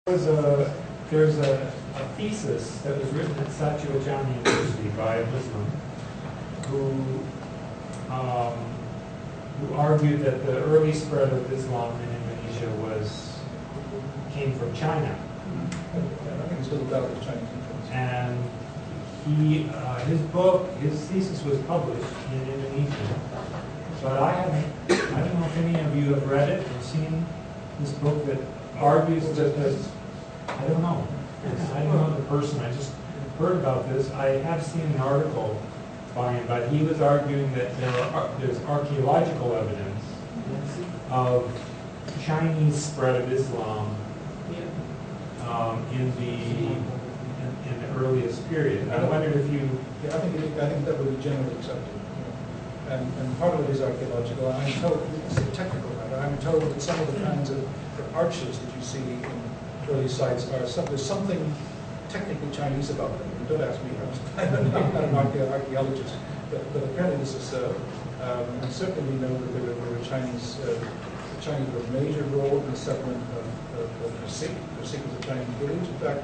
There's a thesis that was written at Satyawajan University by a Muslim who argued that the early spread of Islam in Indonesia came from China. I think it's a little about the Chinese influence. And his thesis was published in Indonesia. But I don't know if any of you have read it or seen this book that argues that I don't know. I don't know the person. I just heard about this. I have seen an article by him, but he was arguing that there's archaeological evidence of Chinese spread of Islam in the earliest period. And I wondered if you... Yeah, I think that would be generally accepted. And part of it is archaeological. I'm told, it's a technical matter, I'm told that some of the kinds of arches that you see in early sites there's something technically Chinese about them. Don't ask me, I'm not an archaeologist, but apparently this is so. And certainly we know that there were Chinese were a major role in the settlement of Resik. Resik was a Chinese village. In fact,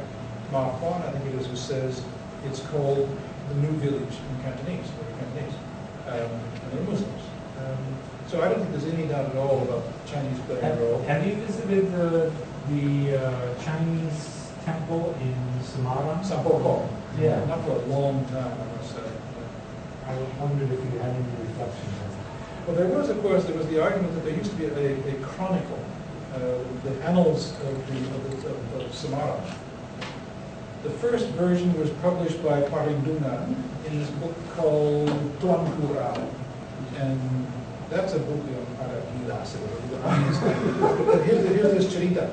Ma Huan, I think it is, who says it's called the New Village in Cantonese, and they're Muslims. So I don't think there's any doubt at all about Chinese playing a role. Have you visited the Chinese temple in Samarang? Sampokong. Yeah. Not for a long time, I must say. I wondered if you had any reflections on that. Well, there was the argument that there used to be a chronicle, the annals of Samarang. The first version was published by Parindungan in this book called Tuan Kurau. And that's a book on here's this Charita.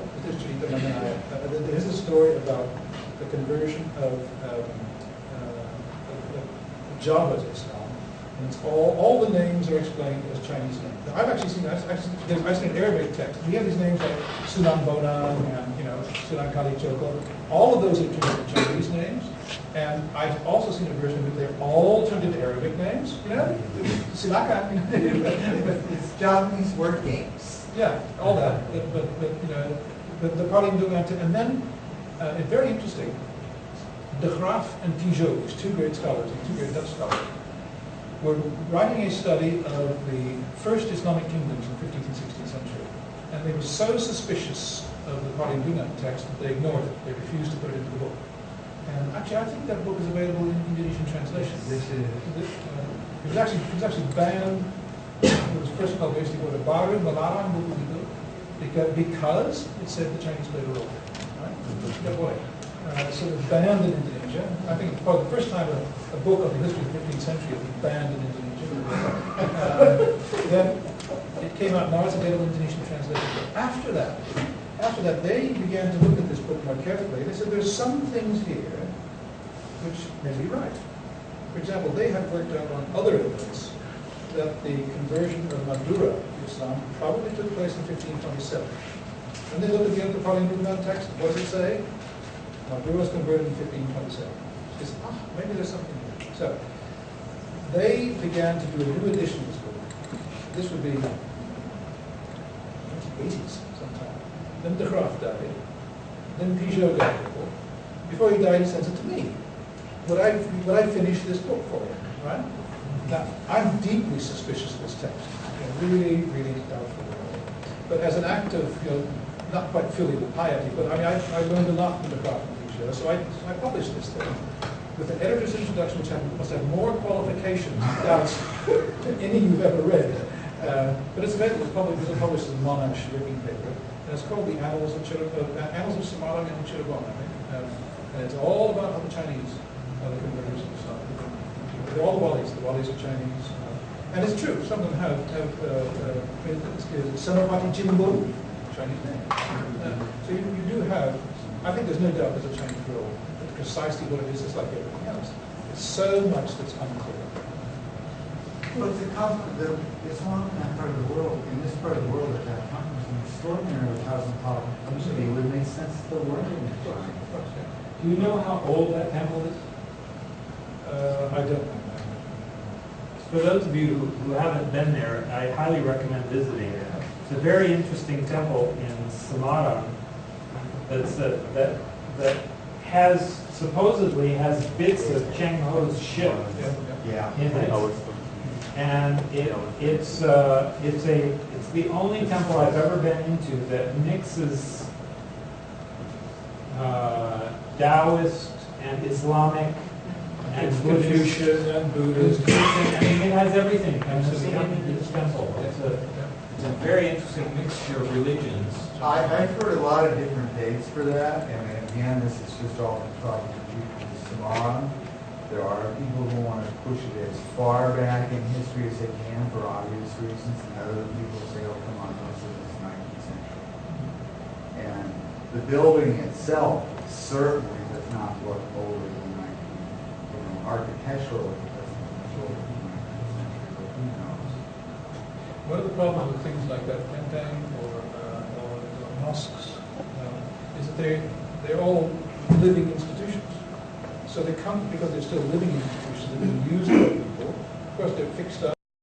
Here's a story about the conversion of Java to Islam. And it's all the names are explained as Chinese names. Now, I've seen an Arabic text. We have these names like Sunan Bonang and Sunan Kali Choko. All of those are turned into Chinese names. And I've also seen a version of it they're all turned into Arabic names. Silakan. It's Japanese word games. Yeah, all that. But the Parindungan, and then it's very interesting. De Graaf and Tijot, these two great scholars, two great Dutch scholars, were writing a study of the first Islamic kingdoms in the 15th and 16th century. And they were so suspicious of the Parindungan text that they ignored it. They refused to put it into the book. And actually, I think that book is available in Indonesian translation. It was actually banned. It was first called basically what a baru melarang buku itu because it said the Chinese played a role. Right? That way. So it was banned in Indonesia. I think it's probably the first time a book of the history of the 15th century was banned in Indonesia. Then it came out, now it's available in Indonesian translation. But after that, they began to look at this book more carefully. They said there's some things here which may be right. For example, they had worked out on other evidence that the conversion of Madura to Islam probably took place in 1527. And they looked at the Parindungan text. What does it say? Madura was converted in 1527. She says, maybe there's something here. So they began to do a new edition of this book. This would be 1980s sometime. Then De Graaf died. Then Tijot got the book. Before he died, he sends it to me. Would I finish this book for you? Right? Now, I'm deeply suspicious of this text. Really, really doubtful. But as an act of, not quite filial piety, but I learned a lot from De Graaf and Tijot, so I published this thing with an editor's introduction which must have more qualifications than any you've ever read. But it's available. It was published as a Monash working paper, and it's called the Annals of Samarang and Cirebon, I think. And it's all about how the Chinese are the converters of Islam. They're all the Walis are Chinese. And it's true, some of them have Senopati Jimbun, Chinese name. So you do have, I think there's no doubt there's a Chinese role. But precisely what it is like everything else. There's so much that's unclear. Well, the Islam in that part of the world, in this part of the world at that time, was an extraordinarily cosmopolitan community. It would make sense that the world in it. Do you know how old that temple is? I don't know. For those of you who haven't been there, I highly recommend visiting it. It's a very interesting temple in Samarang that has, supposedly has bits of Cheng Ho's ship Yeah. in it. And it's the only temple I've ever been into that mixes Taoist and Islamic and Buddhist. Confucian and Buddhist. I mean, it has everything in this temple. It's a very interesting mixture of religions. I've heard a lot of different dates for that, and again, this is just all from talking to people with Samoa. There are people who want to push it as far back in history as they can for obvious reasons, and other people say, oh, come on, most of this is 19th century. And the building itself certainly does not look older than 19th, architecturally it doesn't look older than 19th century, but who knows? One of the problems with things like that, Pentang or mosques, is that they're all living institutions. So they come because they're still living institutions, they're being used by people. Of course, they're fixed up.